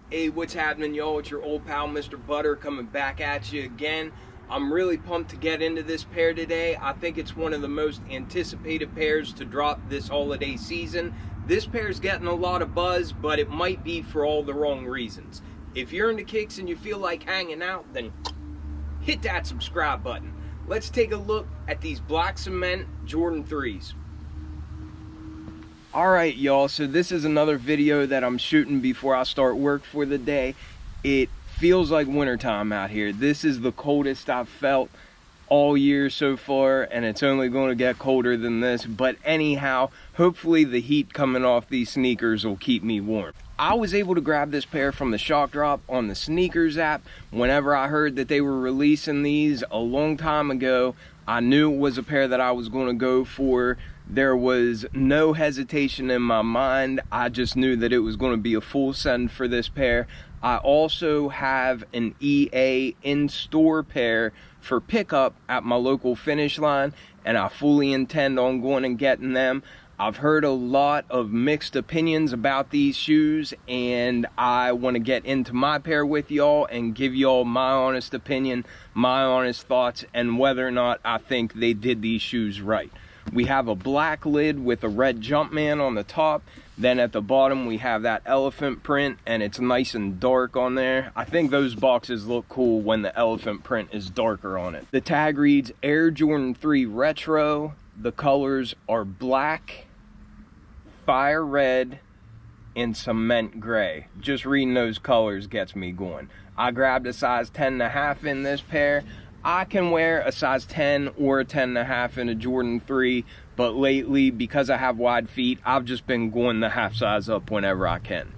Hey, what's happening, y'all? It's your old pal, Mr. Butter, coming back at you again. I'm really pumped to get into this pair today. I think it's one of the most anticipated pairs to drop this holiday season. This pair's getting a lot of buzz, but it might be for all the wrong reasons. If you're into kicks and you feel like hanging out, then hit that subscribe button. Let's take a look at these black cement Jordan 3s. Alright, y'all, so this is another video that I'm shooting before I start work for the day. It feels like wintertime out here. This is the coldest I've felt all year so far, and it's only going to get colder than this. But anyhow, hopefully the heat coming off these sneakers will keep me warm. I was able to grab this pair from the Shock Drop on the Sneakers app. Whenever I heard that they were releasing these a long time ago, I knew it was a pair that I was going to go for. There was no hesitation in my mind. I just knew that it was going to be a full send for this pair. I also have an EA in-store pair for pickup at my local Finish Line, and I fully intend on going and getting them. I've heard a lot of mixed opinions about these shoes, and I want to get into my pair with y'all and give y'all my honest opinion, my honest thoughts, and whether or not I think they did these shoes right. We have a black lid with a red Jumpman on the top. Then at the bottom we have that elephant print, and it's nice and dark on there. I think those boxes look cool when the elephant print is darker on it. The tag reads Air Jordan 3 Retro. The colors are black, fire red, and cement gray. Just reading those colors gets me going. I grabbed a size 10.5 in this pair. I can wear a size 10 or a 10.5 in a Jordan 3, but lately, because I have wide feet, I've just been going the half size up whenever I can.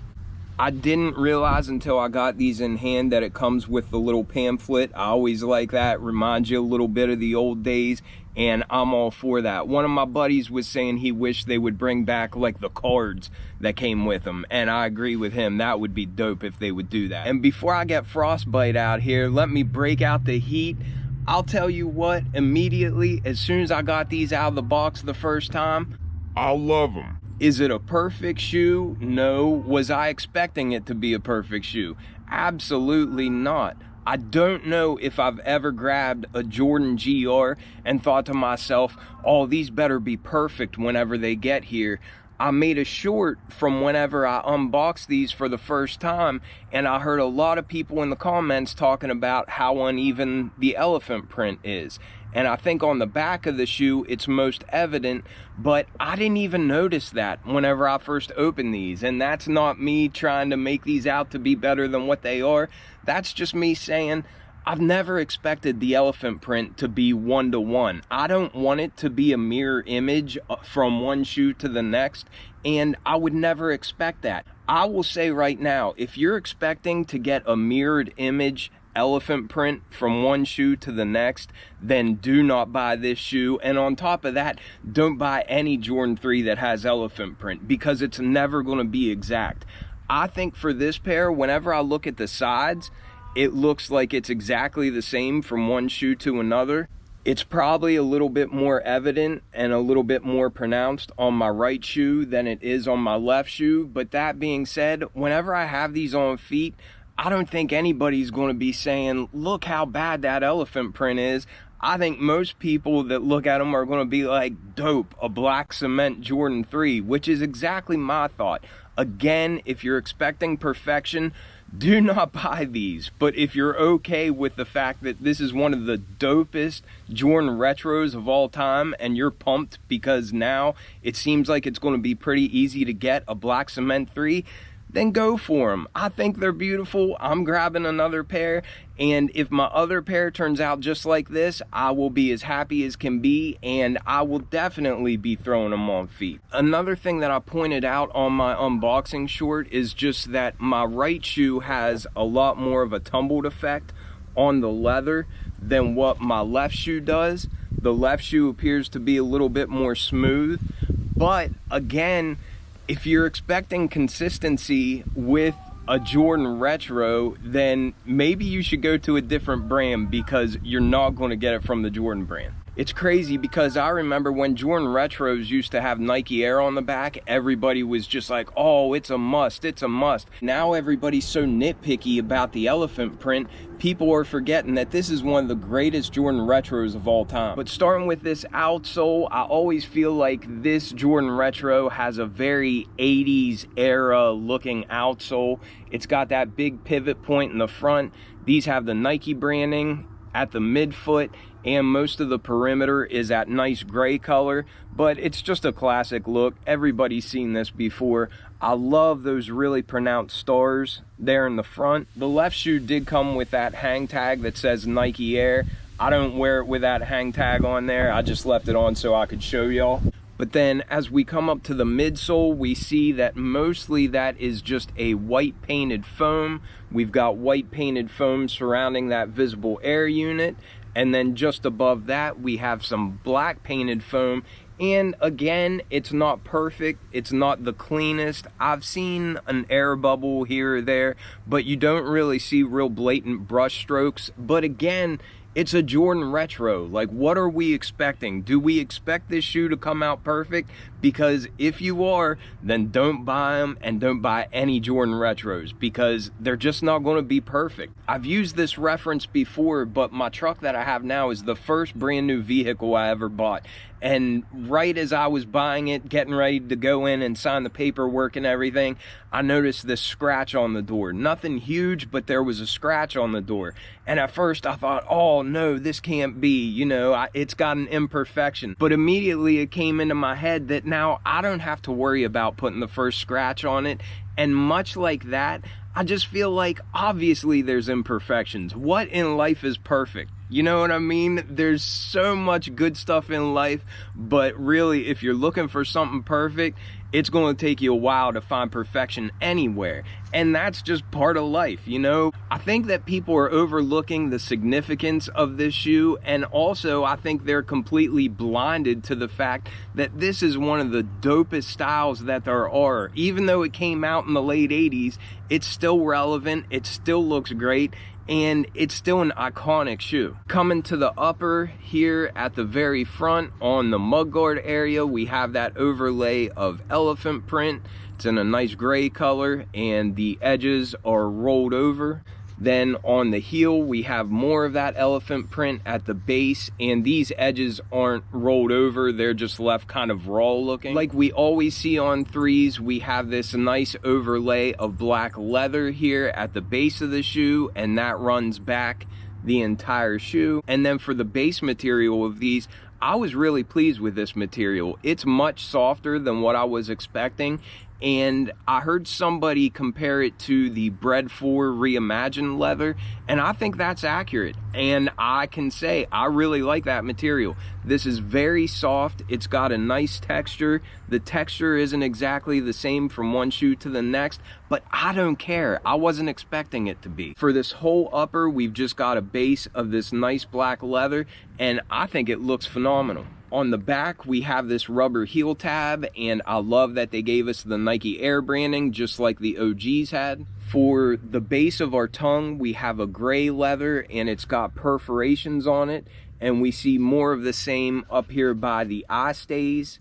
I didn't realize until I got these in hand that it comes with the little pamphlet. I always like that. Reminds you a little bit of the old days, and I'm all for that. One of my buddies was saying he wished they would bring back like the cards that came with them, and I agree with him. That would be dope if they would do that. And before I get frostbite out here, let me break out the heat. I'll tell you what, immediately, as soon as I got these out of the box the first time, I love them. Is it a perfect shoe? No. Was I expecting it to be a perfect shoe? Absolutely not. I don't know if I've ever grabbed a Jordan GR and thought to myself, oh, these better be perfect whenever they get here. I made a short from whenever I unboxed these for the first time, and I heard a lot of people in the comments talking about how uneven the elephant print is. And I think on the back of the shoe it's most evident, but I didn't even notice that whenever I first opened these. And that's not me trying to make these out to be better than what they are. That's just me saying I've never expected the elephant print to be one-to-one. I don't want it to be a mirror image from one shoe to the next, and I would never expect that. I will say right now, if you're expecting to get a mirrored image elephant print from one shoe to the next, then do not buy this shoe. And on top of that, don't buy any Jordan 3 that has elephant print, because it's never going to be exact. I think for this pair, whenever I look at the sides, it looks like it's exactly the same from one shoe to another. It's probably a little bit more evident and a little bit more pronounced on my right shoe than it is on my left shoe. But that being said, whenever I have these on feet, I don't think anybody's going to be saying, look how bad that elephant print is. I think most people that look at them are going to be like, dope, a black cement Jordan 3, which is exactly my thought. Again, if you're expecting perfection, do not buy these. But if you're okay with the fact that this is one of the dopest Jordan retros of all time, and you're pumped because now it seems like it's going to be pretty easy to get a black cement 3, then go for them. I think they're beautiful. I'm grabbing another pair, and if my other pair turns out just like this, I will be as happy as can be, and I will definitely be throwing them on feet. Another thing that I pointed out on my unboxing short is just that my right shoe has a lot more of a tumbled effect on the leather than what my left shoe does. The left shoe appears to be a little bit more smooth, but again, if you're expecting consistency with a Jordan Retro, then maybe you should go to a different brand, because you're not going to get it from the Jordan brand. It's crazy because I remember when Jordan Retros used to have Nike Air on the back, everybody was just like, oh, it's a must, it's a must. Now everybody's so nitpicky about the elephant print, people are forgetting that this is one of the greatest Jordan Retros of all time. But starting with this outsole, I always feel like this Jordan Retro has a very 80s era looking outsole. It's got that big pivot point in the front. These have the Nike branding at the midfoot, and most of the perimeter is that nice gray color, but it's just a classic look. Everybody's seen this before. I love those really pronounced stars there in the front. The left shoe did come with that hang tag that says Nike Air. I don't wear it with that hang tag on there. I just left it on so I could show y'all. But then as we come up to the midsole, we see that mostly that is just a white painted foam. We've got white painted foam surrounding that visible air unit. And then just above that, we have some black painted foam. And again, it's not perfect. It's not the cleanest. I've seen an air bubble here or there, but you don't really see real blatant brush strokes. But again, it's a Jordan Retro. Like, what are we expecting? Do we expect this shoe to come out perfect? Because if you are, then don't buy them, and don't buy any Jordan Retros, because they're just not going to be perfect. I've used this reference before, but my truck that I have now is the first brand new vehicle I ever bought. And right as I was buying it, getting ready to go in and sign the paperwork and everything, I noticed this scratch on the door. Nothing huge, but there was a scratch on the door. And at first I thought, oh no, this can't be, you know, it's got an imperfection. But immediately it came into my head that now I don't have to worry about putting the first scratch on it. And much like that, I just feel like obviously there's imperfections. What in life is perfect? You know what I mean? There's so much good stuff in life, but really, if you're looking for something perfect, it's going to take you a while to find perfection anywhere. And that's just part of life, you know? I think that people are overlooking the significance of this shoe, and also I think they're completely blinded to the fact that this is one of the dopest styles that there are. Even though it came out in the late 80s, it's still relevant, it still looks great, and it's still an iconic shoe. Coming to the upper here at the very front on the mudguard area, we have that overlay of elephant print. It's in a nice gray color and the edges are rolled over. Then on the heel, we have more of that elephant print at the base, and these edges aren't rolled over, they're just left kind of raw looking. Like we always see on threes, we have this nice overlay of black leather here at the base of the shoe, and that runs back the entire shoe. And then for the base material of these, I was really pleased with this material. It's much softer than what I was expecting, and I heard somebody compare it to the Bred 4 reimagined leather, and I think that's accurate. And I can say I really like that material. This is very soft. It's got a nice texture. The texture isn't exactly the same from one shoe to the next, but I don't care. I wasn't expecting it to be. For this whole upper, we've just got a base of this nice black leather, and I think it looks phenomenal. On the back, we have this rubber heel tab, and I love that they gave us the Nike Air branding just like the OGs had. For the base of our tongue, we have a gray leather, and it's got perforations on it, and we see more of the same up here by the eye stays,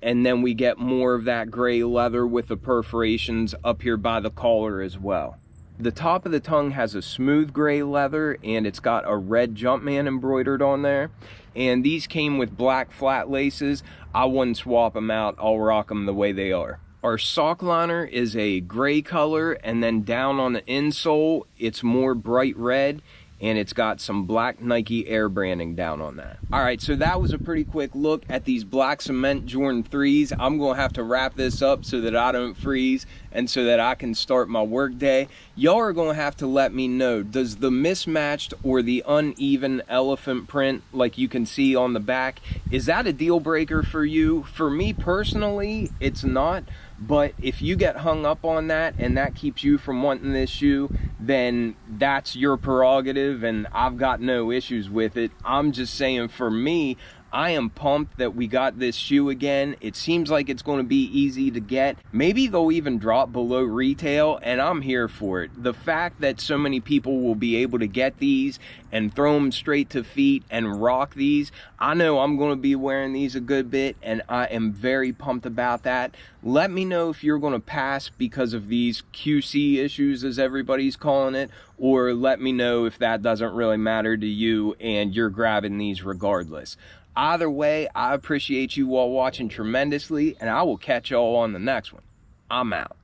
and then we get more of that gray leather with the perforations up here by the collar as well. The top of the tongue has a smooth gray leather, and it's got a red Jumpman embroidered on there. And these came with black flat laces. I wouldn't swap them out. I'll rock them the way they are. Our sock liner is a gray color, and then down on the insole, it's more bright red, and it's got some black Nike Air branding down on that. All right, so that was a pretty quick look at these black cement Jordan 3s. I'm gonna have to wrap this up so that I don't freeze and so that I can start my work day. Y'all are gonna have to let me know, does the mismatched or the uneven elephant print, like you can see on the back, is that a deal breaker for you? For me personally, it's not. But if you get hung up on that and that keeps you from wanting this shoe, then that's your prerogative, and I've got no issues with it. I'm just saying, for me, I am pumped that we got this shoe again. It seems like it's going to be easy to get. Maybe they'll even drop below retail, and I'm here for it. The fact that so many people will be able to get these and throw them straight to feet and rock these, I know I'm going to be wearing these a good bit, and I am very pumped about that. Let me know if you're going to pass because of these QC issues, as everybody's calling it, or let me know if that doesn't really matter to you and you're grabbing these regardless. Either way, I appreciate you all watching tremendously, and I will catch y'all on the next one. I'm out.